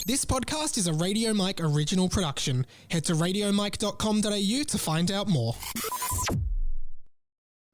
This podcast is a Radio Mike original production. Head to radiomike.com.au to find out more.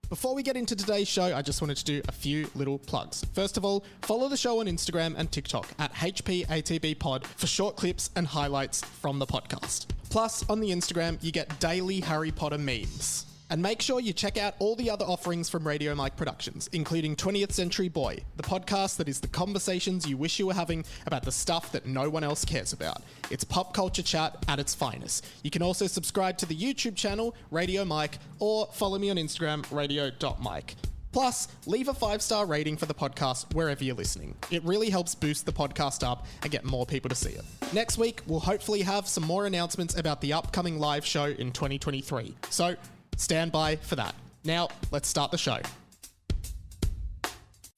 Before we get into today's show, I just wanted to do a few little plugs. First of all, follow the show on Instagram and TikTok at HPATBpod for short clips and highlights from the podcast. Plus, on the Instagram, you get daily Harry Potter memes. And make sure you check out all the other offerings from Radio Mike Productions, including 20th Century Boy, the podcast that is the conversations you wish you were having about the stuff that no one else cares about. It's pop culture chat at its finest. You can also subscribe to the YouTube channel, Radio Mike, or follow me on Instagram, radio.mike. Plus, leave a 5-star rating for the podcast wherever you're listening. It really helps boost the podcast up and get more people to see it. Next week, we'll hopefully have some more announcements about the upcoming live show in 2023. So, stand by for that. Now, let's start the show.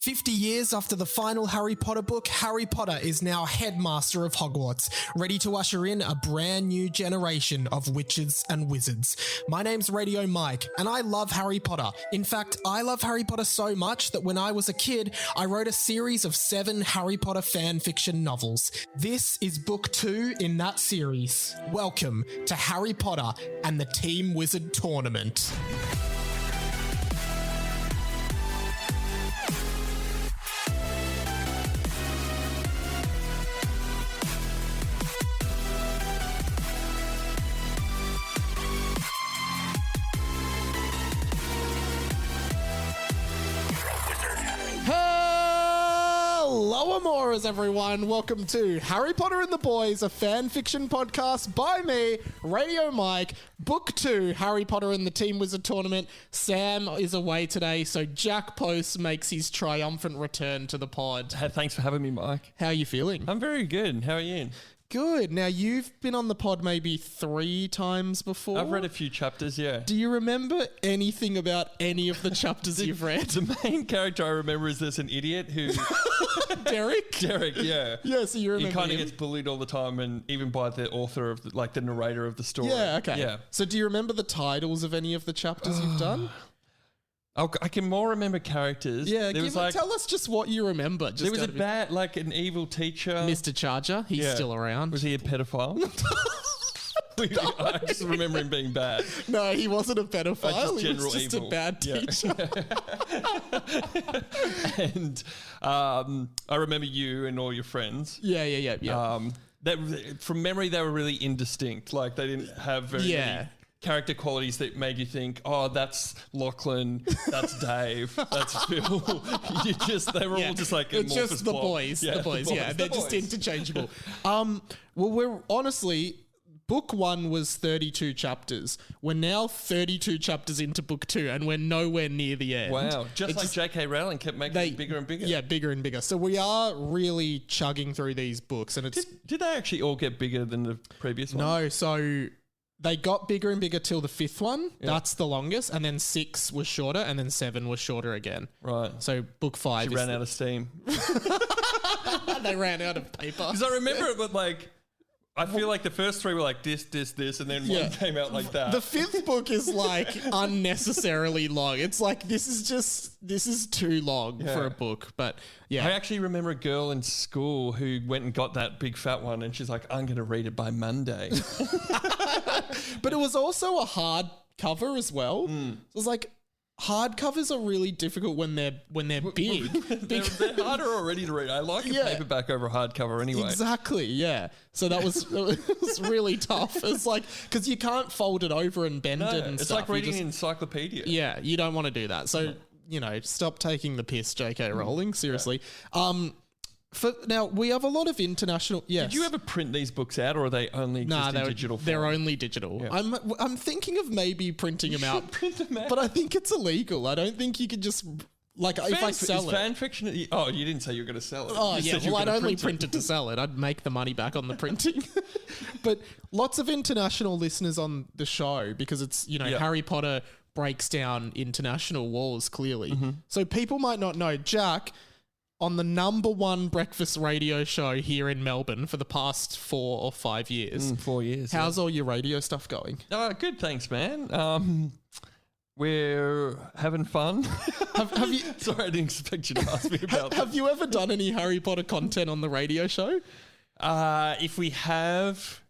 50 years after the final Harry Potter book, Harry Potter is now headmaster of Hogwarts, ready to usher in a brand new generation of witches and wizards. My name's Radio Mike, and I love Harry Potter. In fact, I love Harry Potter so much that when I was a kid, I wrote a series of 7 Harry Potter fan fiction novels. This is book 2 in that series. Welcome to Harry Potter and the Team Wizard Tournament. Hello, Amoras, everyone. Welcome to Harry Potter and the Boys, a fan fiction podcast by me, Radio Mike. Book 2, Harry Potter and the Team Wizard Tournament. Sam is away today, so Jack Post makes his triumphant return to the pod. Hey, thanks for having me, Mike. How are you feeling? I'm very good. How are you? Good. Now, you've been on the pod maybe 3 times before. I've read a few chapters, yeah. Do you remember anything about any of the chapters you've read? The main character I remember is there's an idiot who... Derek? Derek, yeah. Yeah, so you remember He kind of him? gets bullied all the time, and even by the author of, the narrator of the story. Yeah, okay. Yeah. So do you remember the titles of any of the chapters you've done? I can more remember characters. Yeah, tell us just what you remember. Just there was an evil teacher. Mr. Charger, he's still around. Was he a pedophile? I just remember him being bad. No, he wasn't a pedophile. Just he was just evil. a bad teacher. And I remember you and all your friends. Yeah. From memory, they were really indistinct. Like, they didn't have very many character qualities that made you think, oh, that's Lachlan, that's Dave, that's Phil. They were all just like it's amorphous just the plot. boys. Yeah, the boys. Yeah, they're just interchangeable. Well, we're honestly, book 1 was 32 chapters. We're now 32 chapters into book 2, and we're nowhere near the end. Wow, like J.K. Rowling kept making it bigger and bigger. Yeah, bigger and bigger. So we are really chugging through these books, and it's Did they actually all get bigger than the previous one? no. So they got bigger and bigger till the 5th one. Yeah. That's the longest, and then 6 was shorter, and then 7 was shorter again. Right. So book 5 She ran out of steam. They ran out of paper. Because I remember it, but I feel like the first 3 were like this, and then one came out like that. The 5th book is unnecessarily long. It's like, this is too long for a book. But yeah. I actually remember a girl in school who went and got that big fat one, and she's like, I'm going to read it by Monday. But it was also a hard cover as well. Mm. It was like, hardcovers are really difficult when they're big. They're harder already to read. I like a paperback over a hardcover anyway. Exactly, yeah. So it was really tough. It's like, because you can't fold it over and bend it and it's stuff. It's like reading an encyclopedia. Yeah, you don't want to do that. So, stop taking the piss, J.K. Rowling, seriously. Yeah. Now, we have a lot of international... Yes. Did you ever print these books out, or are they only just in digital form? They're only digital. Yeah. I'm thinking of maybe printing them out. Print them out. But I think it's illegal. I don't think you could just... if I sell it... fan fiction... Oh, you didn't say you were going to sell it. Oh, yeah. Well, I'd only print it to sell it. I'd make the money back on the printing. But lots of international listeners on the show, because it's, Harry Potter breaks down international walls, clearly. Mm-hmm. So people might not know. Jack... on the number 1 breakfast radio show here in Melbourne for the past 4 or 5 years. 4 years. How's all your radio stuff going? Good, thanks, man. We're having fun. Have you? Sorry, I didn't expect you to ask me about Have you ever done any Harry Potter content on the radio show? If we have,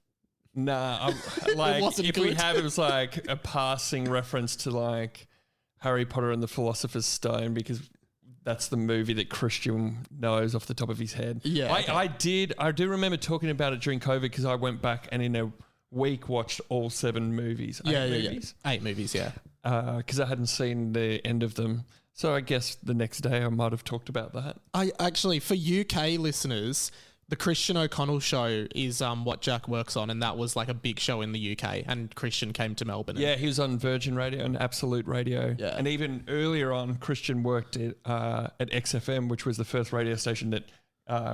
nah. Like, wasn't if we good. have, it was like a passing reference to like Harry Potter and the Philosopher's Stone because that's the movie that Christian knows off the top of his head. Yeah, okay. I do remember talking about it during COVID because I went back and in a week watched all 7 movies. 8 movies. 8 movies, yeah. Because I hadn't seen the end of them. So I guess the next day I might have talked about that. I actually, for UK listeners, the Christian O'Connell show is what Jack works on, and that was like a big show in the UK, and Christian came to Melbourne. Yeah, he was on Virgin Radio and Absolute Radio. Yeah. And even earlier on, Christian worked at XFM, which was the first radio station that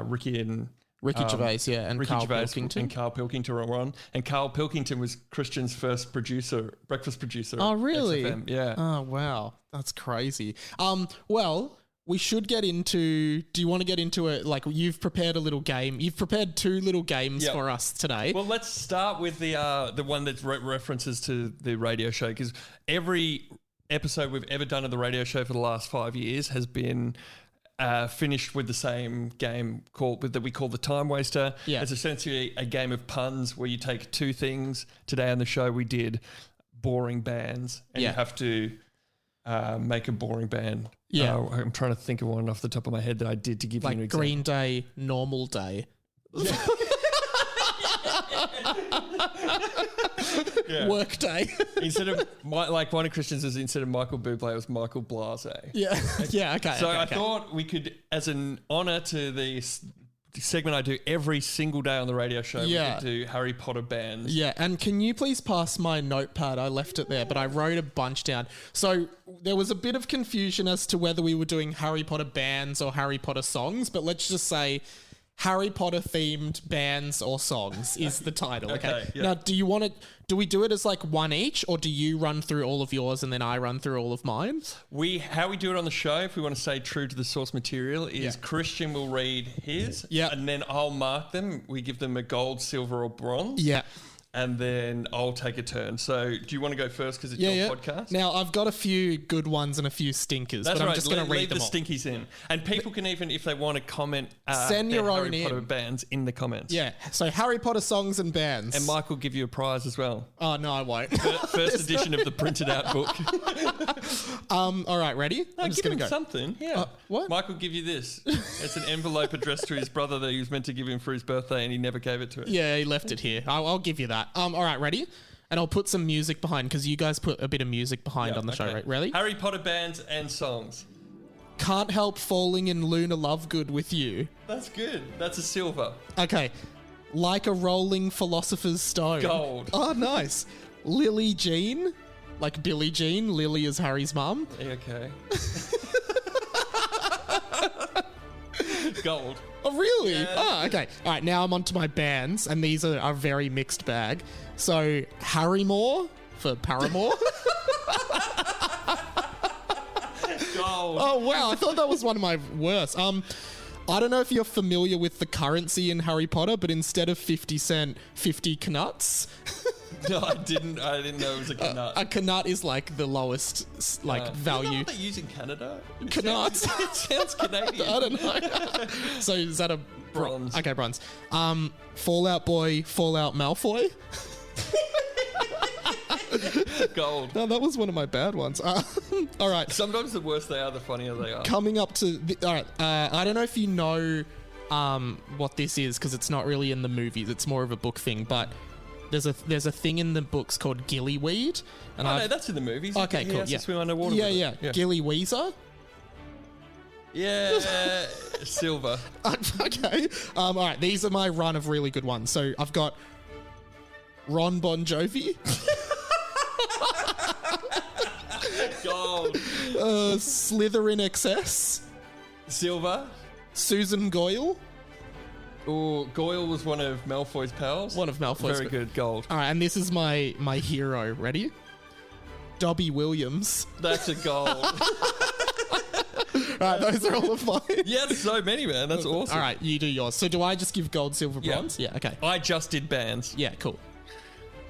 Ricky Gervais, yeah, and Ricky Carl Gervais Pilkington. and Carl Pilkington were on. And Carl Pilkington was Christian's first breakfast producer. Oh, at really? XFM. Yeah. Oh, wow. That's crazy. Well, we should get into... Do you want to get into it? Like, you've prepared a little game. You've prepared 2 little games Yep. for us today. Well, let's start with the one that references to the radio show, because every episode we've ever done of the radio show for the last 5 years has been finished with the same game that we call the Time Waster. Yeah. It's essentially a game of puns where you take 2 things. Today on the show we did boring bands, and Yeah. you have to make a boring band. Yeah. I'm trying to think of one off the top of my head that I did to give you an like example. Green Day, Normal Day. Yeah. Work Day. Instead of like one of Christian's is instead of Michael Bublé, it was Michael Blase. Yeah. Yeah. Okay. So okay, I okay. thought we could, as an honour to the segment I do every single day on the radio show, Yeah. we could do Harry Potter bands. Yeah, and can you please pass my notepad? I left it there, but I wrote a bunch down. So there was a bit of confusion as to whether we were doing Harry Potter bands or Harry Potter songs, but let's just say Harry Potter themed bands or songs is the title. Okay. yeah. Now, do we do it as like one each, or do you run through all of yours and then I run through all of mine? How we do it on the show, if we want to stay true to the source material, is Yeah. Christian will read his, Yeah. and then I'll mark them. We give them a gold, silver, or bronze. Yeah. And then I'll take a turn. So do you want to go first because it's Yeah, your yeah. podcast? Now, I've got a few good ones and a few stinkers, That's but right. I'm just going to read leave them the all. stinkies in. And people can even, if they want to comment, Send your their own Harry Potter in. bands in the comments. Yeah, so Harry Potter songs and bands. And Mike will give you a prize as well. Oh, no, I won't. First edition of the printed out book. All right, ready? I'm just give going to him go. something. Yeah. What? Mike will give you this. It's an envelope addressed to his brother that he was meant to give him for his birthday and he never gave it to him. Yeah, he left it here. I'll give you that. All right, ready? And I'll put some music behind because you guys put a bit of music behind on the show, right? Ready? Harry Potter bands and songs. Can't help falling in Luna Lovegood with you. That's good. That's a silver. Okay. Like a rolling philosopher's stone. Gold. Oh, nice. Lily Jean. Like Billie Jean. Lily is Harry's mum. Okay. Gold. Oh, really? Yeah. Oh, okay. All right, now I'm on to my bands, and these are a very mixed bag. So, Harrymore for Paramore. Gold. Oh, wow. I thought that was one of my worst. I don't know if you're familiar with the currency in Harry Potter, but instead of 50 cent, 50 knuts. No, I didn't know it was a knut. A knut is like the lowest You know value. what they use in Canada? Knuts. It sounds Canadian. I don't know. So is that a Bronze. Okay, bronze. Fallout Boy, Fallout Malfoy. Gold. No, that was one of my bad ones. All right. Sometimes the worse they are, the funnier they are. Coming up to all right. I don't know if you know what this is because it's not really in the movies. It's more of a book thing, but there's a thing in the books called gillyweed. And No, that's in the movies. Okay, He cool. has Yeah. to swim underwater. Yeah, with yeah. it. Gillyweezer. Yeah, silver. Okay. All right. These are my run of really good ones. So I've got Ron Bon Jovi, Gold. Slytherin XS, Silver. Susan Goyle. Oh, Goyle was one of Malfoy's pals. One of Malfoy's. Very good. Gold. All right, and this is my hero. Ready? Dobby Williams. That's a gold. All right, those are all of mine. Yeah, there's so many, man. That's awesome. All right, you do yours. So do I just give gold, silver, Yeah. bronze? Yeah, okay. I just did bands. Yeah, cool.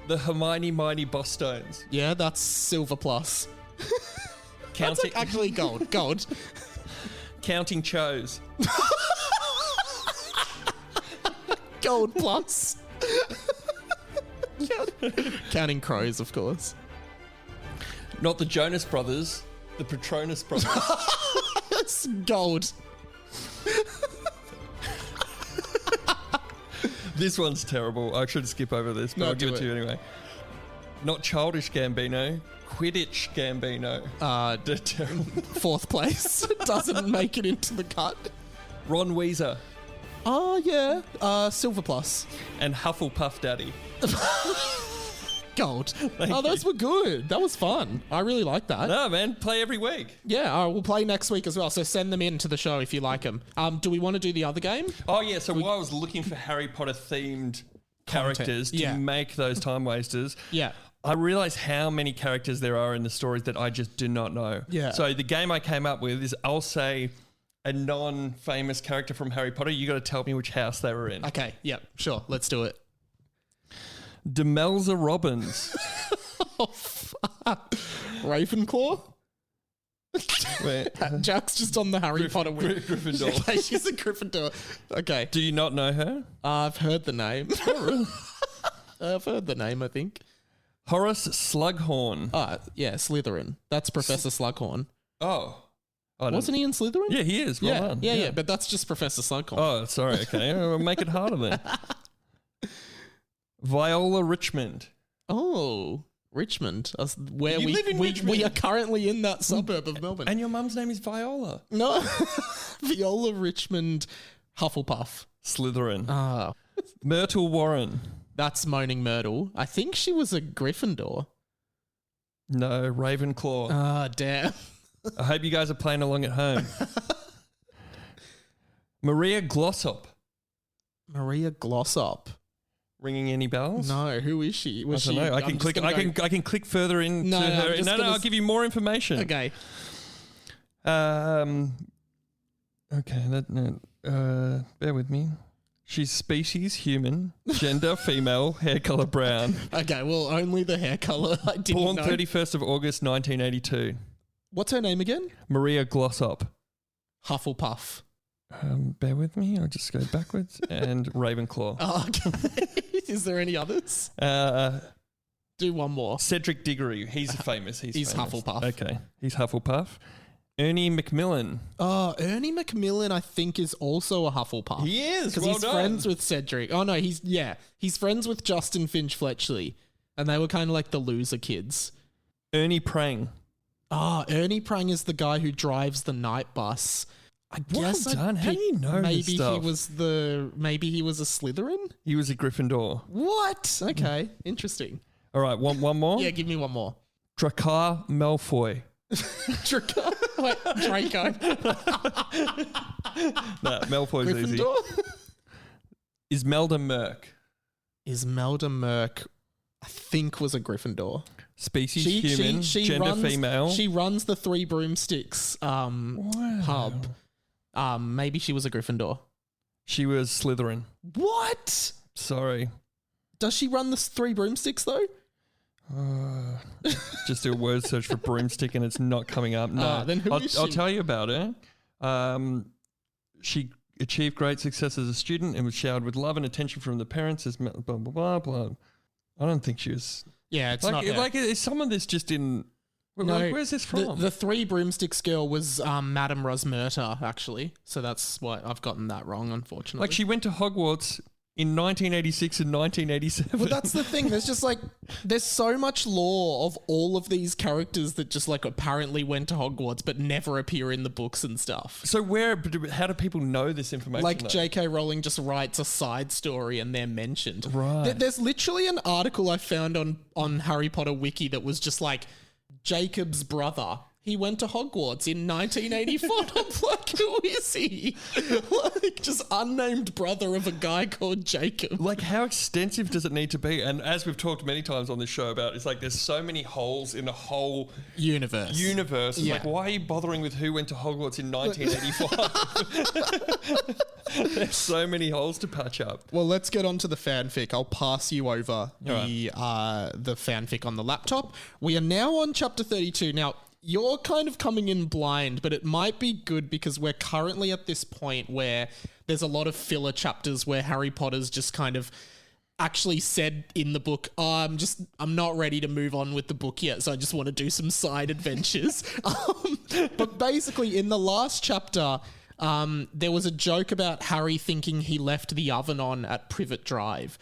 The Hermione Miney Boss Stones. Yeah, that's silver plus. That's actually gold. Gold. Counting chose. Gold plus. Counting crows, of course. Not the Jonas Brothers, the Patronus Brothers. That's gold. This one's terrible. I should skip over this, but I'll give it to you anyway. Not Childish Gambino, Quidditch Gambino. They're terrible. Fourth place. Doesn't make it into the cut. Ron Weasley. Oh, yeah. Silver plus. And Hufflepuff Daddy. Gold. Those were good. That was fun. I really like that. No, man. Play every week. Yeah, we'll play next week as well. So send them in to the show if you like them. Do we want to do the other game? Oh, yeah. So while I was looking for Harry Potter themed characters to make those time wasters, I realised how many characters there are in the stories that I just do not know. Yeah. So the game I came up with is I'll say a non-famous character from Harry Potter. You got to tell me which house they were in. Okay. Yep. Sure. Let's do it. Demelza Robbins. Oh, fuck. Ravenclaw? Wait. Jack's just on the Harry Potter wing. Gryffindor. Okay, she's a Gryffindor. Okay. Do you not know her? I've heard the name. I've heard the name, I think. Horace Slughorn. Yeah, Slytherin. That's Professor Slughorn. Oh. Wasn't he in Slytherin? Yeah, he is. Well done. Yeah, but that's just Professor Slughorn. Oh, sorry. Okay. I'll make it harder then. Viola Richmond. Oh, Richmond. Where You live in Richmond. we are currently in that suburb of Melbourne. And your mum's name is Viola. No. Viola Richmond Hufflepuff. Slytherin. Myrtle Warren. That's Moaning Myrtle. I think she was a Gryffindor. No, Ravenclaw. Damn. I hope you guys are playing along at home. Maria Glossop. Maria Glossop. Ringing any bells? No, who is she? I don't know. I can click. I can click further into her. No, I'll give you more information. Okay. Okay. Bear with me. She's species human, gender female, hair color brown. Okay. Well, only the hair color. I didn't Born know. 31st of August 1982. What's her name again? Maria Glossop. Hufflepuff. Bear with me. I'll just go backwards. And Ravenclaw. Oh, okay. Is there any others? Do one more. Cedric Diggory. He's famous. He's famous. Hufflepuff. Okay. He's Hufflepuff. Ernie Macmillan. Oh, Ernie Macmillan, I think, is also a Hufflepuff. He is. Because Well he's done. friends with Cedric. Oh, no, he's friends with Justin Finch Fletchley. And they were kind of like the loser kids. Ernie Prang. Ernie Prang is the guy who drives the night bus. I guess Well done. How do you know maybe this stuff? Maybe he was a Slytherin? He was a Gryffindor. What? Okay, interesting. All right, one more? Yeah, give me one more. Dracar Malfoy. Draco. Wait, Draco. No, Malfoy's easy. Gryffindor? Ismelda Merck. Ismelda Merck, I think, was a Gryffindor. Species human, gender female. She runs the Three Broomsticks pub. Maybe she was a Gryffindor. She was Slytherin. What? Sorry. Does she run the Three Broomsticks though? Just do a word search for broomstick and it's not coming up. No, then who is she? I'll tell you about her. She achieved great success as a student and was showered with love and attention from the parents. As blah blah blah blah. I don't think she was. Yeah, it's like, not her. like is some of this just in. No, where's this from? The Three Broomsticks girl was Madame Rosmerta, actually. So that's why I've gotten that wrong, unfortunately. Like she went to Hogwarts in 1986 and 1987. Well, that's the thing. There's so much lore of all of these characters that just like apparently went to Hogwarts but never appear in the books and stuff. So how do people know this information? Like though? J.K. Rowling just writes a side story and they're mentioned. Right. There's literally an article I found on Harry Potter Wiki that was just like, Jacob's brother. He went to Hogwarts in 1984. I'm like, who is he? Like, just unnamed brother of a guy called Jacob. Like, how extensive does it need to be? And as we've talked many times on this show about, it's like there's so many holes in the whole universe. It's Yeah. like, why are you bothering with who went to Hogwarts in 1985? There's so many holes to patch up. Well, let's get on to the fanfic. I'll pass you over the fanfic on the laptop. We are now on chapter 32. Now, you're kind of coming in blind, but it might be good because we're currently at this point where there's a lot of filler chapters where Harry Potter's just kind of actually said in the book, I'm not ready to move on with the book yet, so I just want to do some side adventures. But basically in the last chapter, there was a joke about Harry thinking he left the oven on at Privet Drive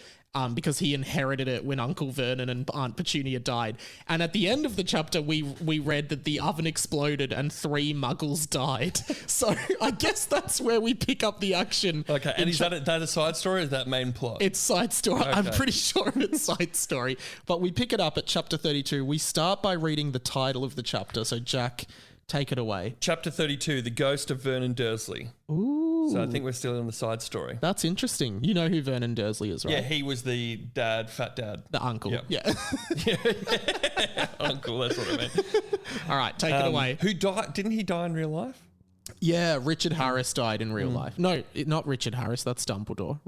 because he inherited it when Uncle Vernon and Aunt Petunia died. And at the end of the chapter, we read that the oven exploded and 3 muggles died. So I guess that's where we pick up the action. Okay, and is that a side story or is that main plot? It's side story. Okay. I'm pretty sure it's side story. But we pick it up at chapter 32. We start by reading the title of the chapter. So Jack, take it away. Chapter 32, The Ghost of Vernon Dursley. Ooh. So I think we're still on the side story. That's interesting. You know who Vernon Dursley is, right? Yeah, he was the dad, fat dad. The uncle. Yep. Yeah. Uncle, that's what I meant. All right, take it away. Who died? Didn't he die in real life? Yeah, Richard Harris died in real life. No, not Richard Harris. That's Dumbledore.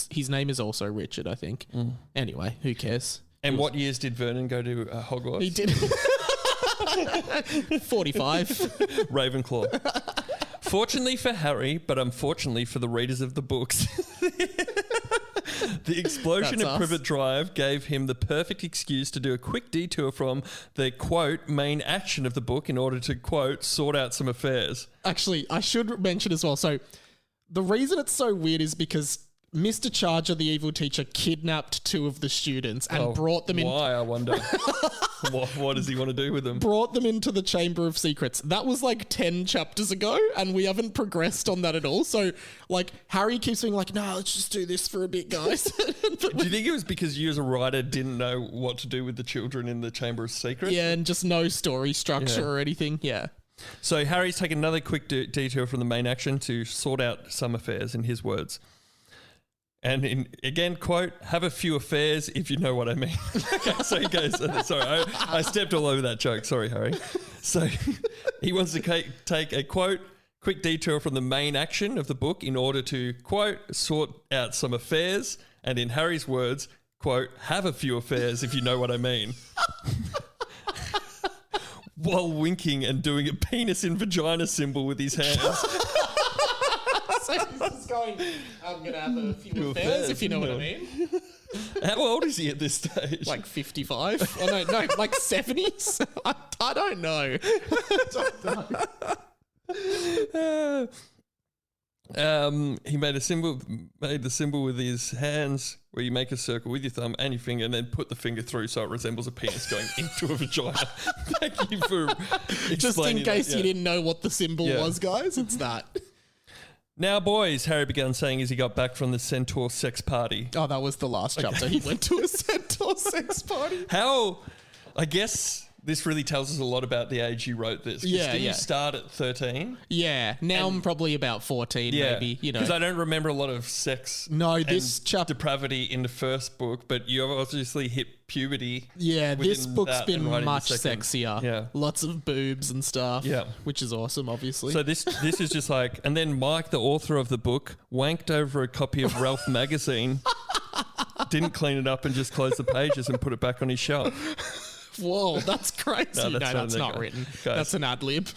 His name is also Richard, I think. Anyway, who cares? And what years did Vernon go to Hogwarts? He did. 45. Ravenclaw. Fortunately for Harry, but unfortunately for the readers of the books, the explosion That's at us. Privet Drive gave him the perfect excuse to do a quick detour from the, quote, main action of the book in order to, quote, sort out some affairs. Actually, I should mention as well. So the reason it's so weird is because Mr. Charger, the evil teacher, kidnapped 2 of the students and brought them in. Why, I wonder? What does he want to do with them? Brought them into the Chamber of Secrets. That was like 10 chapters ago, and we haven't progressed on that at all. So, like, Harry keeps being like, no, let's just do this for a bit, guys. Do you think it was because you as a writer didn't know what to do with the children in the Chamber of Secrets? Yeah, and just no story structure or anything. Yeah. So Harry's taken another quick detour from the main action to sort out some affairs, in his words. And again, quote, have a few affairs if you know what I mean. Okay, so he goes, sorry, I stepped all over that joke. Sorry, Harry. So he wants to take a, quote, quick detour from the main action of the book in order to, quote, sort out some affairs. And in Harry's words, quote, have a few affairs if you know what I mean. While winking and doing a penis in vagina symbol with his hands. So he's just going, I'm going to have a few affairs, if you know what I mean. How old is he at this stage? Like 55? Oh, no, like 70s? I don't know. He made the symbol with his hands where you make a circle with your thumb and your finger and then put the finger through so it resembles a penis going into a vagina. Thank you for explaining Just in case that, you didn't know what the symbol was, guys, it's that. Now, boys, Harry began saying as he got back from the Centaur sex party. Oh, that was the last chapter. He went to a Centaur sex party. I guess this really tells us a lot about the age you wrote this. Yeah, Did you yeah. start at 13? Yeah, now I'm probably about 14, maybe, you know. Because I don't remember a lot of sex this chapter... depravity in the first book, but you obviously hit puberty. Yeah, this within book's that been and writing the much second. sexier. Yeah. Lots of boobs and stuff. Yeah. Which is awesome, obviously. So this is just like, and then Mike, the author of the book, wanked over a copy of Ralph magazine, didn't clean it up and just closed the pages and put it back on his shelf. Whoa, that's crazy. No, that's not written. Guys. That's an ad lib.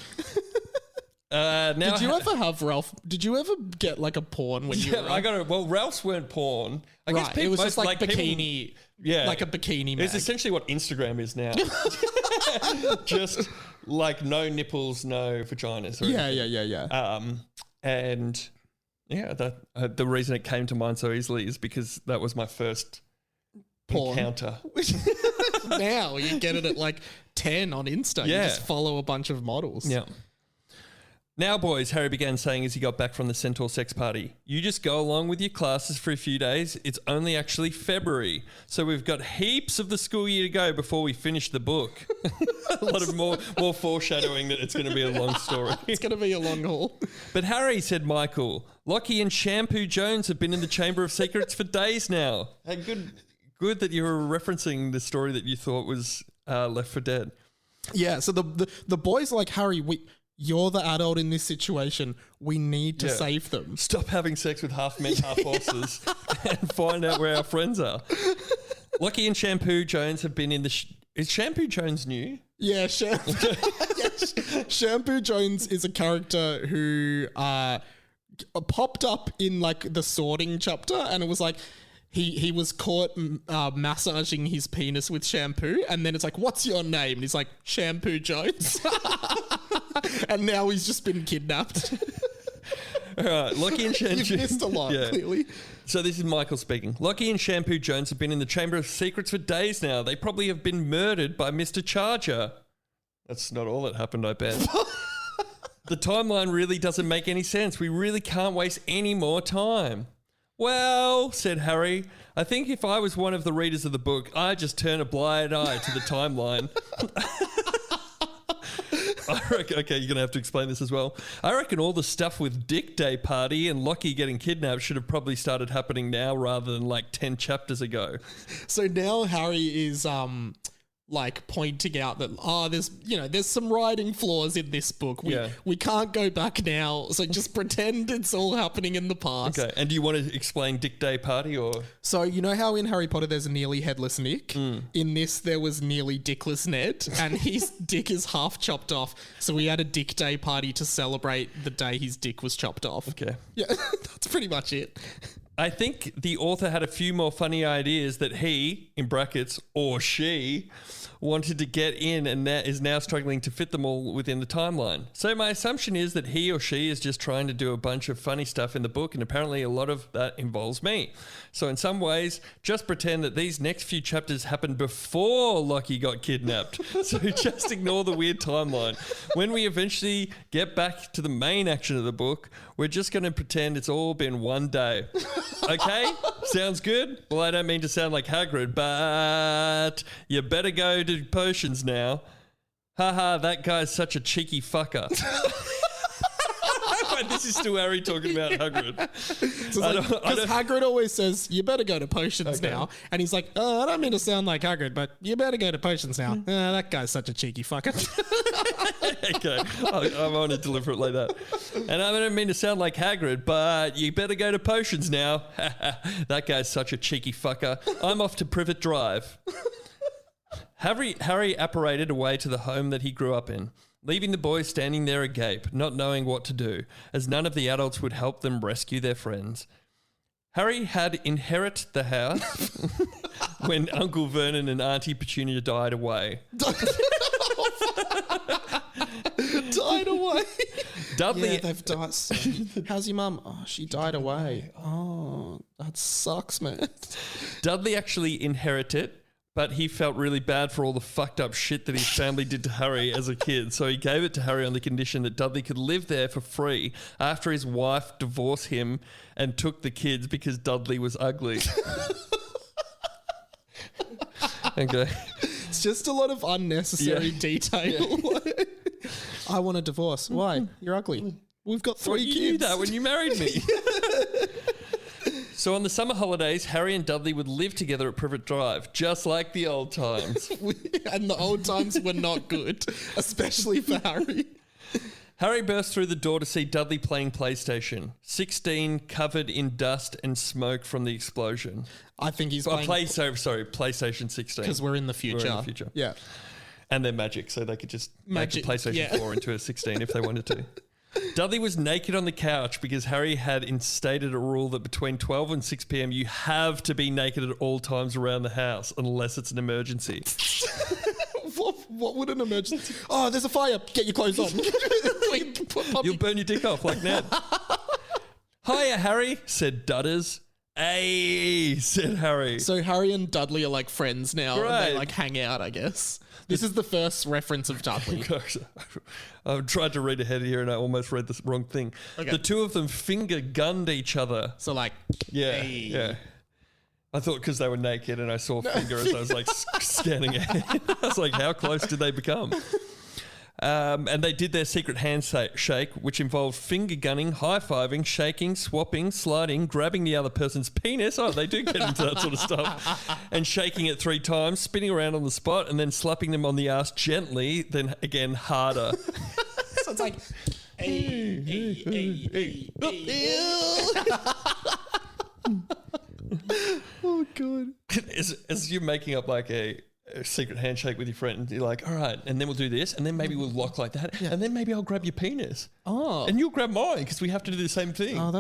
Now Did you ever have Ralph? Did you ever get like a porn when you were? Well, Ralphs weren't porn. I guess Right, it was just like people- bikini. Yeah. Like a bikini mag. It's essentially what Instagram is now. Just like no nipples, no vaginas. Or anything. Yeah. And yeah, that the reason it came to mind so easily is because that was my first Porn. encounter. Now you get it at like 10 on Insta. Yeah. You just follow a bunch of models. Yeah. Now, boys, Harry began saying as he got back from the Centaur sex party, you just go along with your classes for a few days. It's only actually February. So we've got heaps of the school year to go before we finish the book. A lot of more foreshadowing that it's going to be a long story. It's going to be a long haul. But Harry, said Michael, Lockie and Shampoo Jones have been in the Chamber of Secrets for days now. Hey, good that you were referencing the story that you thought was left for dead. Yeah, so the boys like, Harry, you're the adult in this situation. We need to save them. Stop having sex with half men, half horses and find out where our friends are. Lockie and Shampoo Jones have been in the... Is Shampoo Jones new? Yeah, sure. Yeah, Shampoo Jones is a character who popped up in like the sorting chapter, and it was like he was caught massaging his penis with shampoo, and then it's like, what's your name? And he's like, Shampoo Jones. And now he's just been kidnapped. All right, Lockie and Shampoo. You've missed a lot, clearly. So this is Michael speaking. Lockie and Shampoo Jones have been in the Chamber of Secrets for days now. They probably have been murdered by Mr. Charger. That's not all that happened, I bet. The timeline really doesn't make any sense. We really can't waste any more time. Well, said Harry, I think if I was one of the readers of the book, I'd just turn a blind eye to the timeline. Okay, you're going to have to explain this as well. I reckon all the stuff with Dick Day Party and Lockie getting kidnapped should have probably started happening now rather than like 10 chapters ago. So now Harry is like pointing out that there's some writing flaws in this book. We can't go back now, so just pretend it's all happening in the past. Okay, and do you want to explain Dick Day Party or? So you know how in Harry Potter there's a nearly headless Nick? In this there was nearly dickless Ned, and his dick is half chopped off. So we had a Dick Day Party to celebrate the day his dick was chopped off. Okay. Yeah, that's pretty much it. I think the author had a few more funny ideas that he, in brackets, or she, wanted to get in and is now struggling to fit them all within the timeline. So my assumption is that he or she is just trying to do a bunch of funny stuff in the book, and apparently a lot of that involves me. So in some ways, just pretend that these next few chapters happened before Lockie got kidnapped. So just ignore the weird timeline. When we eventually get back to the main action of the book, we're just going to pretend it's all been one day. Okay? Sounds good? Well, I don't mean to sound like Hagrid, but you better go to potions now. Haha, that guy's such a cheeky fucker. This is still Harry talking about Hagrid. Because Hagrid always says, you better go to potions now. And he's like, I don't mean to sound like Hagrid, but you better go to potions now. That guy's such a cheeky fucker. Okay, I want to deliver it like that. And I don't mean to sound like Hagrid, but you better go to potions now. That guy's such a cheeky fucker. I'm off to Privet Drive. Harry apparated away to the home that he grew up in, leaving the boys standing there agape, not knowing what to do, as none of the adults would help them rescue their friends. Harry had inherited the house when Uncle Vernon and Auntie Petunia died away. Died away? Dudley... Yeah, they've died. How's your mum? Oh, she died away. Oh, that sucks, man. Dudley actually inherited, but he felt really bad for all the fucked up shit that his family did to Harry as a kid. So he gave it to Harry on the condition that Dudley could live there for free after his wife divorced him and took the kids because Dudley was ugly. Okay. It's just a lot of unnecessary detail. Yeah. I want a divorce. Why? You're ugly. We've got 3 kids. You knew that when you married me. So on the summer holidays, Harry and Dudley would live together at Privet Drive, just like the old times. And the old times were not good, especially for Harry. Harry burst through the door to see Dudley playing PlayStation, 16 covered in dust and smoke from the explosion. I think he's playing... PlayStation 16. Because we're in the future. We're in the future. Yeah. And they're magic, so they could just make a PlayStation 4 into a 16 if they wanted to. Dudley was naked on the couch because Harry had instated a rule that between 12 and 6 p.m. you have to be naked at all times around the house unless it's an emergency. What would an emergency... Oh, there's a fire. Get your clothes on. You'll burn your dick off like Ned. Hiya, Harry, said Dudders. Hey, said Harry. So Harry and Dudley are like friends now. Right. And they like hang out, I guess. This is the first reference of Dudley. I tried to read ahead here and I almost read the wrong thing. Okay. The two of them finger gunned each other. So like, yeah, hey. Yeah. I thought because they were naked and I saw finger as I was like scanning ahead. I was like, how close did they become? And they did their secret handshake, which involved finger gunning, high-fiving, shaking, swapping, sliding, grabbing the other person's penis. Oh, they do get into that sort of stuff. And shaking it 3 times, spinning around on the spot, and then slapping them on the ass gently, then again harder. So it's like, hey. Oh, God. As you're making up like a a secret handshake with your friend. You're like, all right, and then we'll do this, and then maybe we'll lock like that, and then maybe I'll grab your penis. Oh. And you'll grab mine because we have to do the same thing. Oh,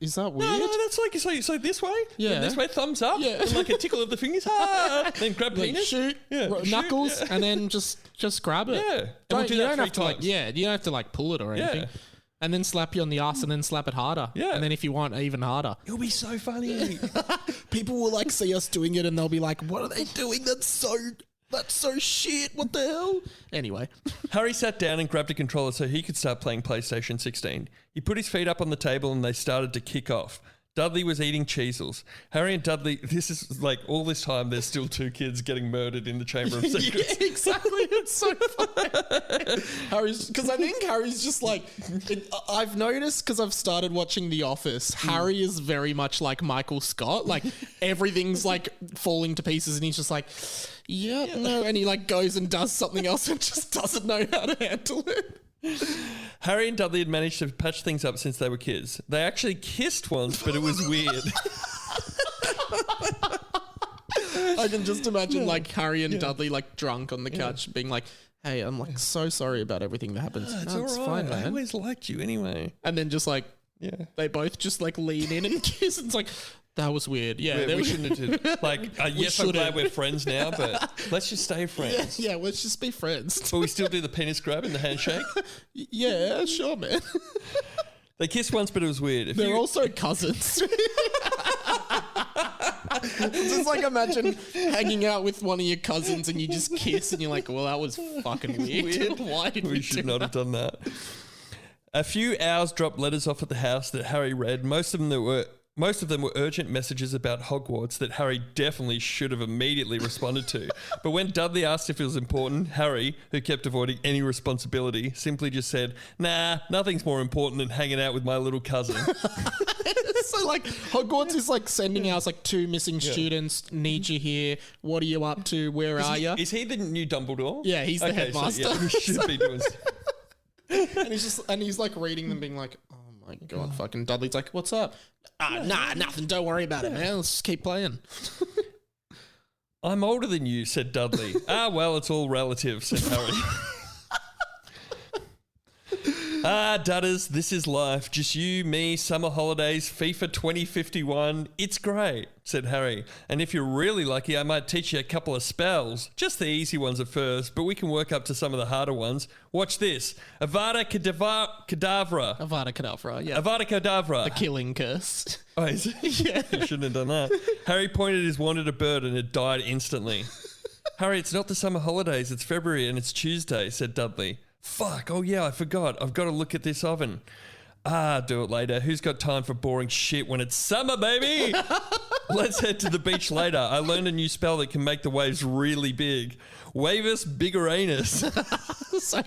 is that weird? No, that's like, so this way? Yeah. This way, thumbs up. Yeah. And like a tickle of the fingers. Then grab Like penis. shoot, knuckles, and then just grab it. Yeah. And we'll do you that don't 3 have to like, times. you don't have to like pull it or anything. Yeah. And then slap you on the ass and then slap it harder. Yeah. And then if you want, even harder. It'll be so funny. People will like see us doing it and they'll be like, what are they doing? That's so shit. What the hell? Anyway. Harry sat down and grabbed a controller so he could start playing PlayStation 16. He put his feet up on the table and they started to kick off. Dudley was eating cheesels. Harry and Dudley, this is like all this time, there's still 2 kids getting murdered in the Chamber of Secrets. Yeah, exactly. It's so funny. Because I think Harry's just like, I've noticed because I've started watching The Office, Harry is very much like Michael Scott. Like everything's like falling to pieces and he's just like, no. And he like goes and does something else and just doesn't know how to handle it. Harry and Dudley had managed to patch things up since they were kids. They actually kissed once, but it was weird. I can just imagine like Harry and Dudley like drunk on the couch being like, hey, I'm like so sorry about everything that happens. It's No, all it's right. fine, man. I always liked you anyway. And then just like, they both just like lean in and kiss. It's like, that was weird. Yeah, We shouldn't have did. Like, yes, I'm glad we're friends now, but let's just stay friends. Yeah, let's just be friends. But we still do the penis grab and the handshake. Yeah, sure, man. They kissed once, but it was weird. They're also cousins. Just like imagine hanging out with one of your cousins and you just kiss and you're like, well, that was fucking weird. Why did we should do not have done that. A few owls dropped letters off at the house that Harry read. Most of them were urgent messages about Hogwarts that Harry definitely should have immediately responded to. But when Dudley asked if it was important, Harry, who kept avoiding any responsibility, simply just said, nah, nothing's more important than hanging out with my little cousin. So like Hogwarts is like sending out like 2 missing students, need you here, what are you up to, where are you? Is he the new Dumbledore? Yeah, he's the headmaster. So, he should be doing and he's like reading them being like, oh my God, fucking Dudley's like, what's up? Nah, nothing. Don't worry about it, man. Let's just keep playing. I'm older than you, said Dudley. Well, it's all relative, said Harry. Dudders, this is life. Just you, me, summer holidays, FIFA 2051. It's great, said Harry. And if you're really lucky, I might teach you a couple of spells. Just the easy ones at first, but we can work up to some of the harder ones. Watch this. Avada Kedavra. Avada Kedavra, yeah. Avada Kedavra. The killing curse. Oh, is it? Yeah. You shouldn't have done that. Harry pointed his wand at a bird and it died instantly. Harry, it's not the summer holidays. It's February and it's Tuesday, said Dudley. Fuck, oh yeah, I forgot. I've got to look at this oven. Do it later. Who's got time for boring shit when it's summer, baby? Let's head to the beach later. I learned a new spell that can make the waves really big. Wavis Biggeranus. So,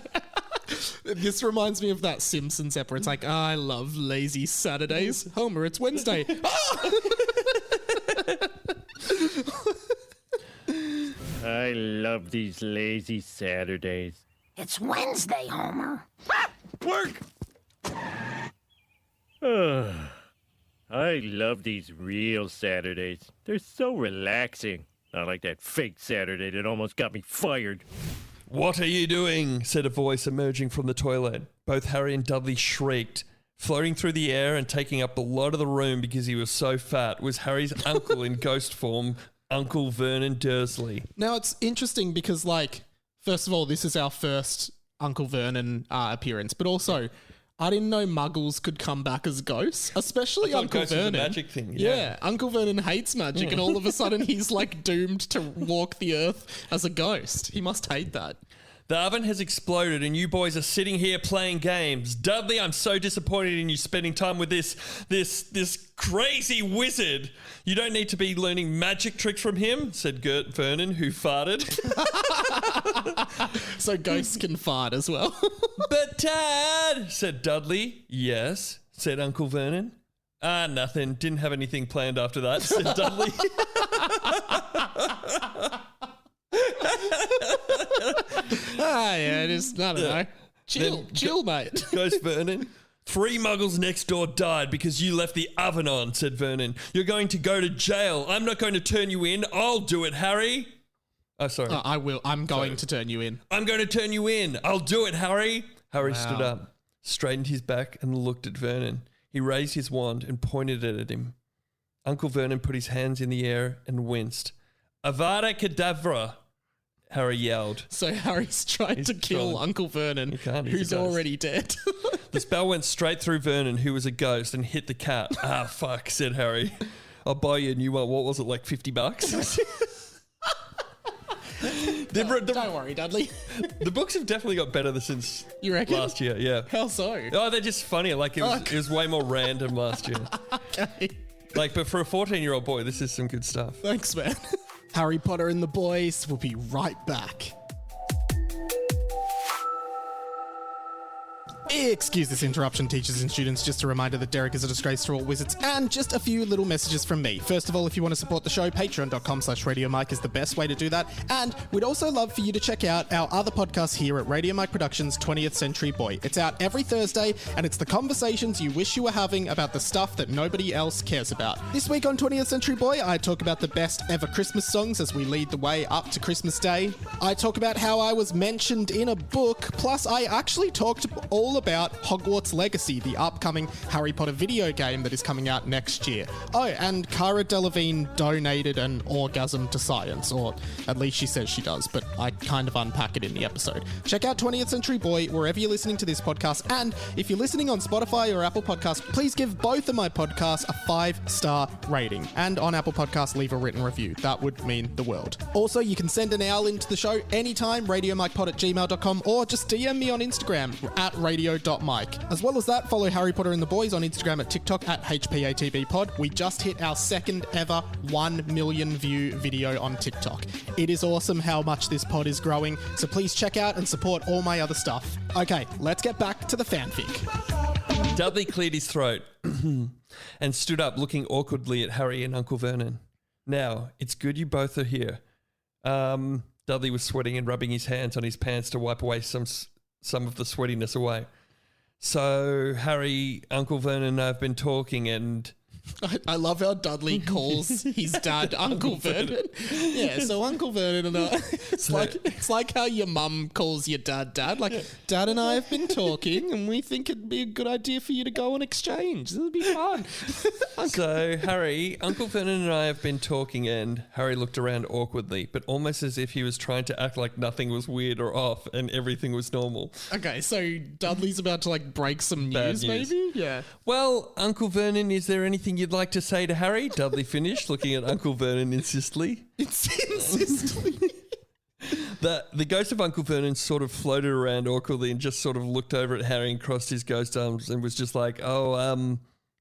this reminds me of that Simpsons episode. It's like, I love lazy Saturdays. Homer, it's Wednesday. I love these lazy Saturdays. It's Wednesday, Homer. Work! I love these real Saturdays. They're so relaxing. Not like that fake Saturday that almost got me fired. What are you doing? Said a voice emerging from the toilet. Both Harry and Dudley shrieked. Floating through the air and taking up a lot of the room because he was so fat was Harry's uncle in ghost form, Uncle Vernon Dursley. Now, it's interesting because, like, first of all, this is our first Uncle Vernon appearance, but also, I didn't know Muggles could come back as ghosts, especially Uncle ghosts was a Vernon. magic thing, Yeah, Uncle Vernon hates magic, and all of a sudden he's like doomed to walk the earth as a ghost. He must hate that. The oven has exploded and you boys are sitting here playing games. Dudley, I'm so disappointed in you spending time with this crazy wizard. You don't need to be learning magic tricks from him, said Gert Vernon, who farted. So ghosts can fart as well. But Dad, said Dudley. Yes, said Uncle Vernon. Nothing. Didn't have anything planned after that, said Dudley. Yeah, just, I don't know. Chill, mate. Ghost Vernon. 3 muggles next door died because you left the oven on, said Vernon. You're going to go to jail. I'm not going to turn you in. I'll do it, Harry. Oh, sorry. I will. I'm going to turn you in. I'm going to turn you in. I'll do it, Harry. Harry stood up, straightened his back and looked at Vernon. He raised his wand and pointed it at him. Uncle Vernon put his hands in the air and winced. Avada Kedavra, Harry yelled. So Harry's trying to kill Uncle Vernon, who's already dead. The spell went straight through Vernon, who was a ghost, and hit the cat. Ah, fuck, said Harry. I'll buy you a new one. What was it, like $50? Don't worry, Dudley. The books have definitely got better since You reckon? last year, yeah. How so? Oh, they're just funnier. Like, it was way more random last year. Okay. Like, but for a 14-year-old boy, this is some good stuff. Thanks, man. Harry Potter and the boys will be right back. Excuse this interruption, teachers and students. Just a reminder that Derek is a disgrace to all wizards, and just a few little messages from me. First of all, if you want to support the show, patreon.com/Radio Mike is the best way to do that. And we'd also love for you to check out our other podcast here at Radio Mike Productions, 20th Century Boy. It's out every Thursday, and it's the conversations you wish you were having about the stuff that nobody else cares about. This week on 20th Century Boy, I talk about the best ever Christmas songs as we lead the way up to Christmas Day. I talk about how I was mentioned in a book, plus I actually talked all about Hogwarts Legacy, the upcoming Harry Potter video game that is coming out next year. Oh, and Cara Delevingne donated an orgasm to science, or at least she says she does, but I kind of unpack it in the episode. Check out 20th Century Boy wherever you're listening to this podcast, and if you're listening on Spotify or Apple Podcasts, please give both of my podcasts a 5-star rating, and on Apple Podcasts, leave a written review. That would mean the world. Also, you can send an owl into the show anytime, radiomikepod@gmail.com, or just DM me on Instagram at radio.mike. As well as that, follow Harry Potter and the Boys on Instagram at TikTok at HPATBpod. We just hit our second ever 1 million view video on TikTok. It is awesome how much this pod is growing, so please check out and support all my other stuff. Okay, let's get back to the fanfic. Dudley cleared his throat and stood up, looking awkwardly at Harry and Uncle Vernon. Now, it's good you both are here. Dudley was sweating and rubbing his hands on his pants to wipe away some of the sweatiness away. So, Harry, Uncle Vernon and I have been talking, and I love how Dudley calls his dad Uncle Vernon. Yeah, so Uncle Vernon and I. It's like how your mum calls your dad Dad. Like, Dad and I have been talking, and we think it'd be a good idea for you to go on exchange. This would be fun. So, Harry, Uncle Vernon and I have been talking, and Harry looked around awkwardly, but almost as if he was trying to act like nothing was weird or off and everything was normal. Okay, so Dudley's about to break some news, maybe? Yeah. Well, Uncle Vernon, is there anything you'd like to say to Harry? Dudley finished, looking at Uncle Vernon insistently. The ghost of Uncle Vernon sort of floated around awkwardly and just sort of looked over at Harry and crossed his ghost arms and was just like,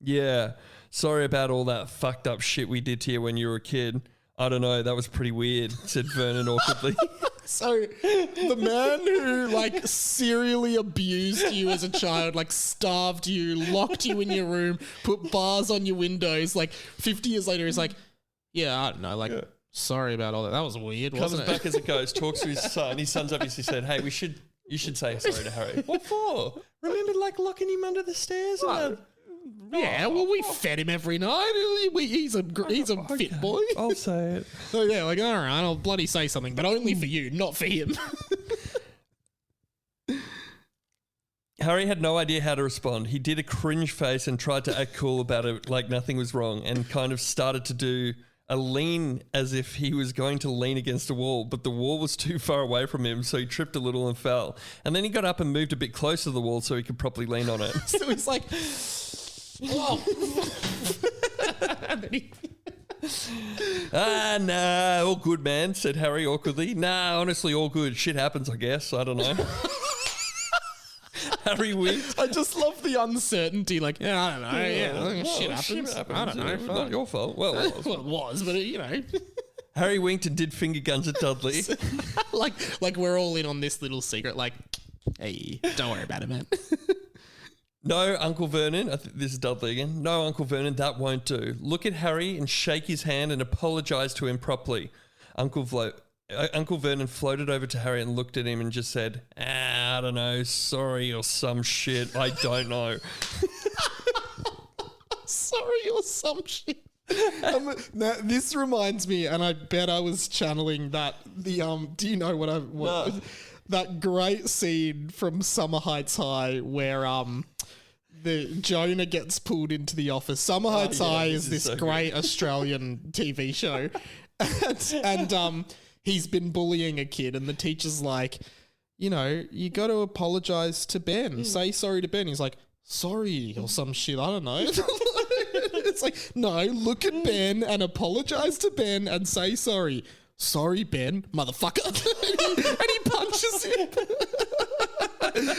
yeah, sorry about all that fucked up shit we did to you when you were a kid. I don't know, that was pretty weird, said Vernon awkwardly. So, the man who, serially abused you as a child, starved you, locked you in your room, put bars on your windows, 50 years later, he's like, yeah, I don't know, sorry about all that. That was weird, wasn't it? Comes back as a ghost, talks to his son. His son's obviously said, hey, you should say sorry to Harry. What for? Remember, locking him under the stairs? Yeah, well, we fed him every night. He's a fit boy. I'll say it. So yeah, all right, I'll bloody say something, but only for you, not for him. Harry had no idea how to respond. He did a cringe face and tried to act cool about it like nothing was wrong, and kind of started to do a lean as if he was going to lean against a wall, but the wall was too far away from him, so he tripped a little and fell. And then he got up and moved a bit closer to the wall so he could properly lean on it. So he's like... Whoa. Nah, all good, man, said Harry awkwardly. Nah, honestly, all good. Shit happens, I guess. I don't know. Harry winked. I just love the uncertainty. Yeah, I don't know. Yeah, shit happens. I don't know. It's not your fault. Well, it was. Well, it was, but Harry winked and did finger guns at Dudley. like we're all in on this little secret. Hey, don't worry about it, man. No, Uncle Vernon, this is Dudley again. No, Uncle Vernon, that won't do. Look at Harry and shake his hand and apologise to him properly. Uncle Vernon floated over to Harry and looked at him and just said, I don't know, sorry or some shit. I don't know. Sorry or some shit. Now, this reminds me, and I bet I was channeling that. Do you know what that great scene from Summer Heights High where the Jonah gets pulled into the office. Summer Heights High is this so great Australian TV show, and he's been bullying a kid, and the teacher's like, you know, you got to apologize to Ben. Say sorry to Ben. He's like, sorry or some shit. I don't know. It's like, no, look at Ben and apologize to Ben and say sorry. Sorry, Ben, motherfucker. and he punches him.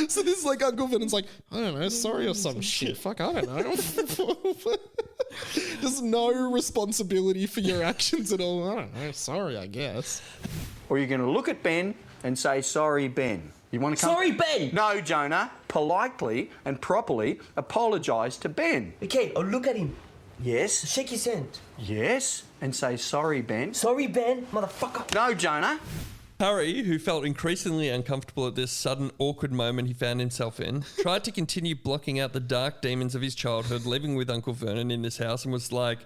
So this like Uncle Vernon's like, I don't know, sorry or some shit. Fuck, I don't know. There's no responsibility for your actions at all. I don't know, sorry, I guess. Or you're going to look at Ben and say, sorry, Ben. You want to come? Sorry, Ben. No, Jonah. Politely and properly apologise to Ben. Okay, I'll look at him. Yes. Shake his hand. Yes. And say, sorry, Ben. Sorry, Ben, motherfucker. No, Jonah. Harry, who felt increasingly uncomfortable at this sudden awkward moment he found himself in, tried to continue blocking out the dark demons of his childhood living with Uncle Vernon in this house and was like,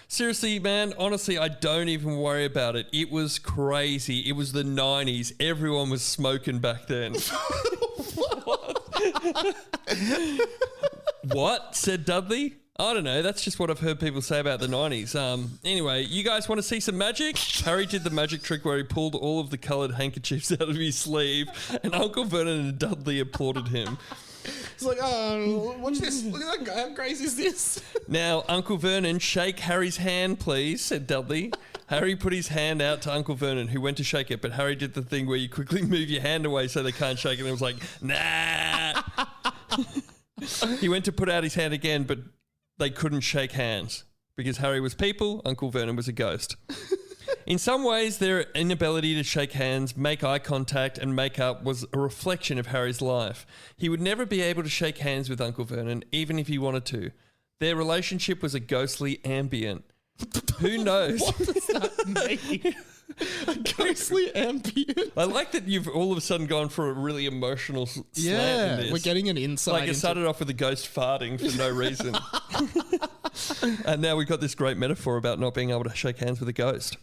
seriously, man, honestly, I don't even worry about it. It was crazy. It was the 90s. Everyone was smoking back then. What? Said Dudley. I don't know. That's just what I've heard people say about the 90s. Anyway, you guys want to see some magic? Harry did the magic trick where he pulled all of the coloured handkerchiefs out of his sleeve, and Uncle Vernon and Dudley applauded him. He's like, oh, watch this. Look at that guy. How crazy is this? Now, Uncle Vernon, shake Harry's hand, please, said Dudley. Harry put his hand out to Uncle Vernon, who went to shake it, but Harry did the thing where you quickly move your hand away so they can't shake it, and it was like, nah. He went to put out his hand again, but they couldn't shake hands because Harry was people, Uncle Vernon was a ghost. In some ways, their inability to shake hands, make eye contact, and make up was a reflection of Harry's life. He would never be able to shake hands with Uncle Vernon, even if he wanted to. Their relationship was a ghostly ambient. Who knows? What does that mean? A ghostly ambient. I like that you've all of a sudden gone for a really emotional slant in this. We're getting an insight. Like it started off with a ghost farting for no reason. And now we've got this great metaphor about not being able to shake hands with a ghost.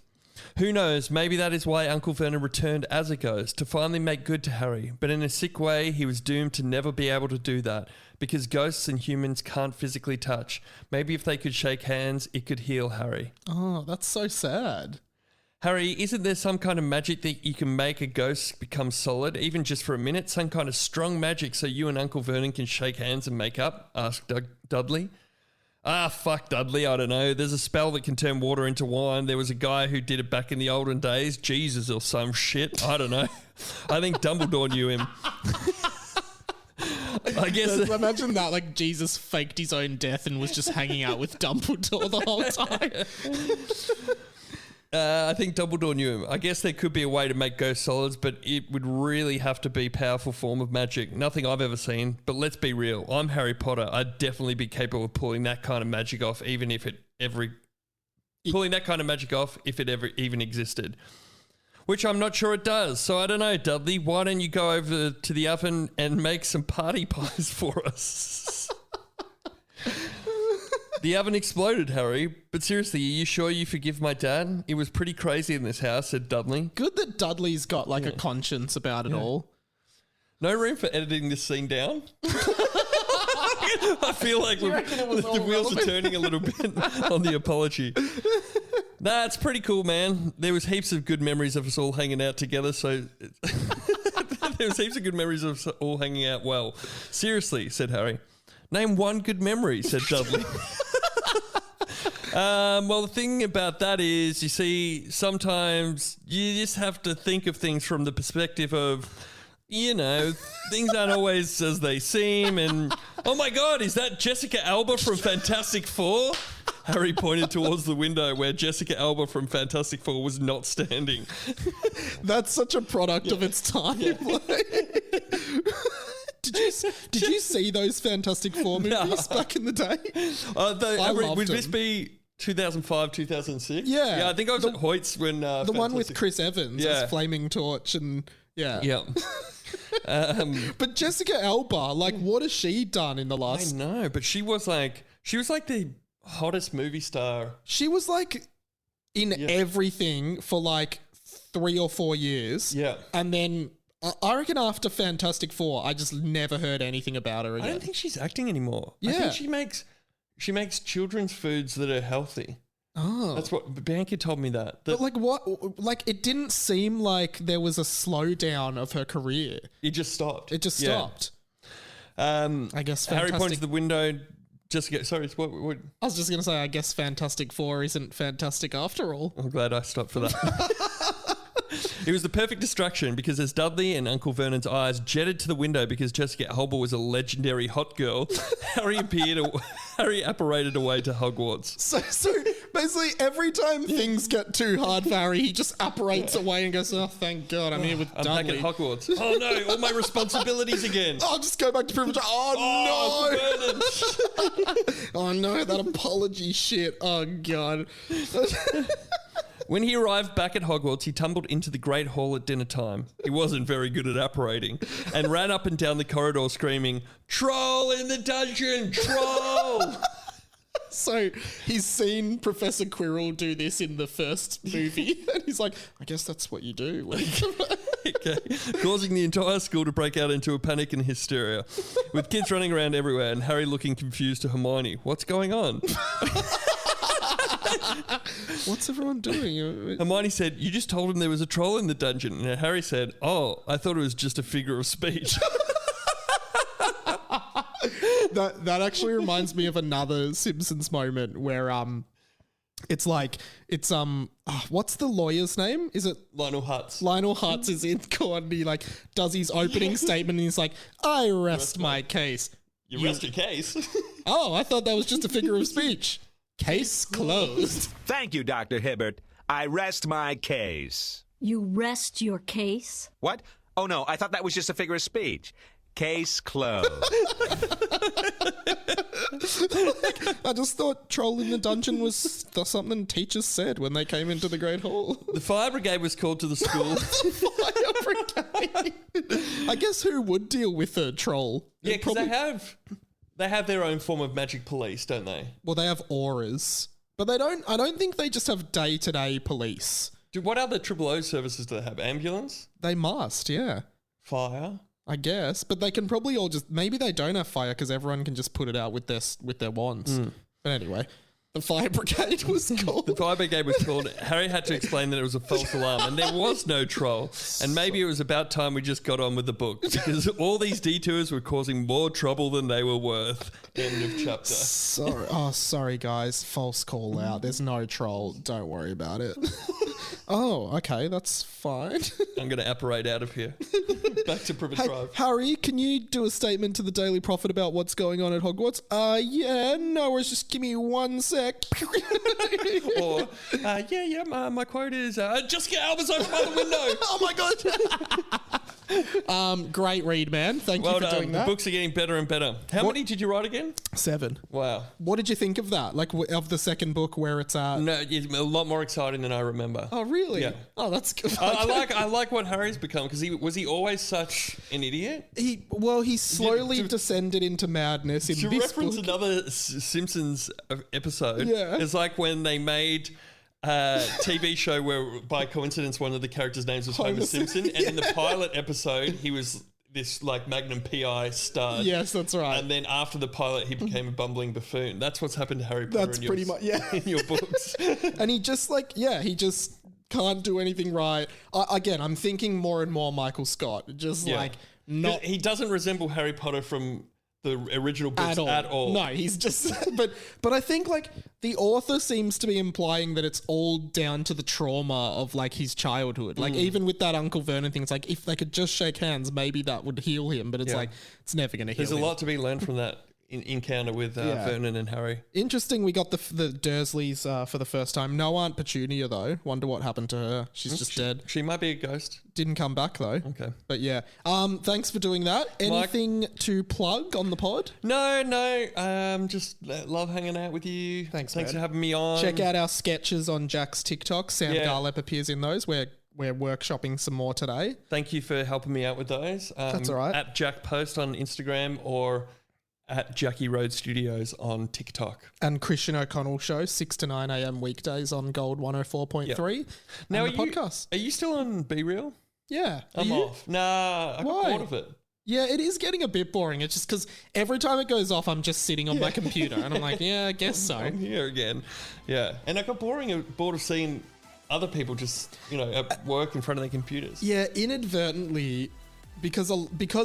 Who knows, maybe that is why Uncle Vernon returned as a ghost, to finally make good to Harry. But in a sick way, he was doomed to never be able to do that, because ghosts and humans can't physically touch. Maybe if they could shake hands, it could heal Harry. Oh, that's so sad. Harry, isn't there some kind of magic that you can make a ghost become solid, even just for a minute? Some kind of strong magic so you and Uncle Vernon can shake hands and make up? Asked Dudley. Ah, fuck Dudley, I don't know. There's a spell that can turn water into wine. There was a guy who did it back in the olden days. Jesus or some shit. I don't know. I think Dumbledore knew him. I guess. Imagine that, like Jesus faked his own death and was just hanging out with Dumbledore the whole time. I think Dumbledore knew him. I guess there could be a way to make ghosts solids, but it would really have to be a powerful form of magic. Nothing I've ever seen, but let's be real. I'm Harry Potter. I'd definitely be capable of pulling that kind of magic off, even if it ever... Pulling that kind of magic off if it ever even existed. Which I'm not sure it does. So I don't know, Dudley. Why don't you go over to the oven and make some party pies for us? The oven exploded, Harry. But seriously, are you sure you forgive my dad? It was pretty crazy in this house, said Dudley. Good that Dudley's got like a conscience about it all. No room for editing this scene down? I feel like the wheels are turning a little bit on the apology. Nah, it's pretty cool, man. There was heaps of good memories of us all hanging out together, so... There was heaps of good memories of us all hanging out well. Seriously, said Harry. Name one good memory, said Dudley. Well, the thing about that is, you see, sometimes you just have to think of things from the perspective of, you know, things aren't always as they seem. And, oh my God, is that Jessica Alba from Fantastic Four? Harry pointed towards the window where Jessica Alba from Fantastic Four was not standing. That's such a product of its time. Yeah. Did you see those Fantastic Four movies back in the day? I loved would this them. be 2005, 2006? Yeah. Yeah, I think I was at Hoyt's when... The one with Chris Evans as Flaming Torch and... Yeah. Yeah. But Jessica Alba, like, what has she done in the last... I know, but she was like the... Hottest movie star. She was like in everything for like 3 or 4 years. Yeah. And then I reckon after Fantastic Four, I just never heard anything about her again. I don't think she's acting anymore. Yeah. I think she makes children's foods that are healthy. Oh. That's what Bianca told me that. But like what? Like it didn't seem like there was a slowdown of her career. It just stopped. It just stopped. I guess Harry points Fantastic- to the window. Sorry, what? I was just going to say, I guess Fantastic Four isn't fantastic after all. I'm glad I stopped for that. It was the perfect distraction because as Dudley and Uncle Vernon's eyes jetted to the window because Jessica Alba was a legendary hot girl, Harry apparated away to Hogwarts. So basically, every time things get too hard for Harry, he just apparates away and goes, "Oh, thank God, I'm here with I'm back Dudley." at Hogwarts. Oh no, all my responsibilities again. I'll just go back to Privet Drive. Oh, no! Vernon. Oh no, that apology shit. Oh God. When he arrived back at Hogwarts, he tumbled into the Great Hall at dinner time. He wasn't very good at apparating and ran up and down the corridor screaming, "Troll in the dungeon! Troll!" So he's seen Professor Quirrell do this in the first movie, and he's like, "I guess that's what you do." Okay. Causing the entire school to break out into a panic and hysteria, with kids running around everywhere and Harry looking confused to Hermione. What's going on? What's everyone doing? Hermione said, "You just told him there was a troll in the dungeon." And Harry said, "Oh, I thought it was just a figure of speech." That actually reminds me of another Simpsons moment where it's what's the lawyer's name? Is it Lionel Hutz. Lionel Hutz is in court and he like does his opening statement and he's like, "I rest my case." You rest your case. Oh, I thought that was just a figure of speech. Case closed. Thank you, Dr. Hibbert. I rest my case. You rest your case? What? Oh, no, I thought that was just a figure of speech. Case closed. I just thought troll in the dungeon was something teachers said when they came into the Great Hall. The fire brigade was called to the school. Fire brigade. I guess who would deal with a troll? Yeah, because they have their own form of magic police, don't they? Well, they have auras, but they don't. I don't think they just have day-to-day police. Dude, what other O services do they have? Ambulance? They must, yeah. Fire? I guess, but they can probably all just maybe they don't have fire because everyone can just put it out with their wands. But anyway, the fire brigade was called. The fire brigade was called. Harry had to explain that it was a false alarm and there was no troll. And maybe it was about time we just got on with the book because all these detours were causing more trouble than they were worth. End of chapter. Sorry guys, false call out. There's no troll. Don't worry about it. Oh, okay, that's fine. I'm going to apparate out of here. Back to Privet Drive. Harry, can you do a statement to the Daily Prophet about what's going on at Hogwarts? Yeah, no worries, just give me 1 sec. Or, my quote is, just get Alba's open by the window. Oh my God. Great read, man. Thank you for doing that. The books are getting better and better. How many did you write again? 7. Wow. What did you think of that? Like of the second book where it's at? No, it's a lot more exciting than I remember. Oh, really? Yeah. Oh, that's good. I like what Harry's become because was he always such an idiot? He slowly descended into madness in To this reference book. another Simpsons episode, Yeah. it's like when they made a TV show where by coincidence one of the characters' names was Homer Simpson, and in the pilot episode he was this like Magnum PI stud. Yes, that's right. And then after the pilot he became a bumbling buffoon. That's what's happened to Harry Potter. That's pretty much, yeah. In your books. And he just can't do anything right. Again, I'm thinking more and more Michael Scott. Not He doesn't resemble Harry Potter from the original books at all. No, he's just but I think like the author seems to be implying that it's all down to the trauma of like his childhood. Like even with that Uncle Vernon thing, it's like if they could just shake hands, maybe that would heal him. But it's like it's never going to heal him. There's a lot to be learned from that encounter with Vernon and Harry. Interesting. We got the Dursleys for the first time. No Aunt Petunia though. Wonder what happened to her. She's just dead. She might be a ghost. Didn't come back though. Okay. But yeah. Thanks for doing that. Anything to plug on the pod? No. Just love hanging out with you. Thanks for having me on. Check out our sketches on Jack's TikTok. Sam Garlep appears in those. We're workshopping some more today. Thank you for helping me out with those. That's all right. At Jack Post on Instagram or at Jackie Road Studios on TikTok. And Christian O'Connell Show, 6 to 9 a.m. weekdays on Gold 104.3. Now, and the podcast. Are you still on Be Real? Yeah. I'm off. Nah, I got Why? bored of it. Yeah, it is getting a bit boring. It's just because every time it goes off, I'm just sitting on my computer and I'm like, yeah, I guess so. I'm here again. Yeah. And I got bored of seeing other people just, at work in front of their computers. Yeah, inadvertently, because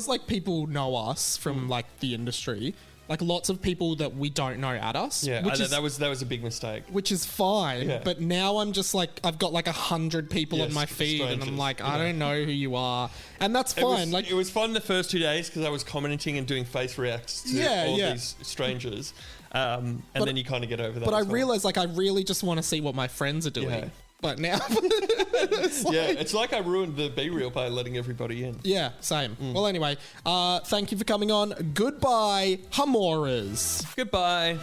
like people know us from like the industry, like lots of people that we don't know at us. Yeah, that was a big mistake. Which is fine, Yeah. but now I'm just like, I've got like 100 people on my feed and I'm strangers, like, I don't know who you are. And that's fine. It was fun the first 2 days because I was commenting and doing face reacts to all these strangers. And then you kind of get over that. But I realize like I really just want to see what my friends are doing. Yeah. But now... it's like I ruined the Be Real by letting everybody in. Yeah, same. Well, anyway, thank you for coming on. Goodbye, Hamoras. Goodbye.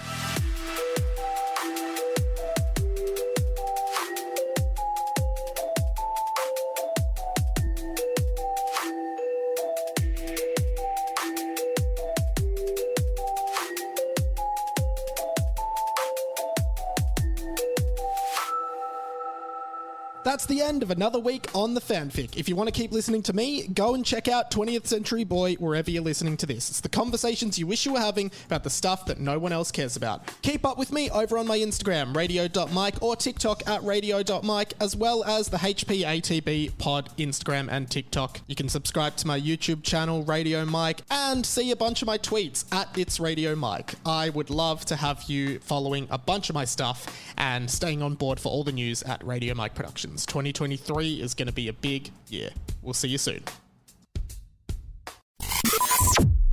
That's the end of another week on the fanfic. If you want to keep listening to me, go and check out 20th Century Boy wherever you're listening to this. It's the conversations you wish you were having about the stuff that no one else cares about. Keep up with me over on my Instagram, radio.mike, or TikTok at radio.mike, as well as the HPATB pod Instagram and TikTok. You can subscribe to my YouTube channel, Radio Mike, and see a bunch of my tweets at It's Radio Mike. I would love to have you following a bunch of my stuff and staying on board for all the news at Radio Mike Productions. 2023 is going to be a big year. We'll see you soon.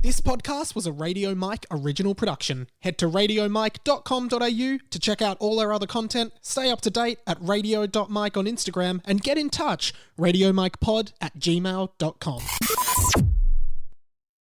This podcast was a Radio Mike original production. Head to radiomike.com.au to check out all our other content, stay up to date at radio.mike on Instagram, and get in touch, radiomikepod@gmail.com.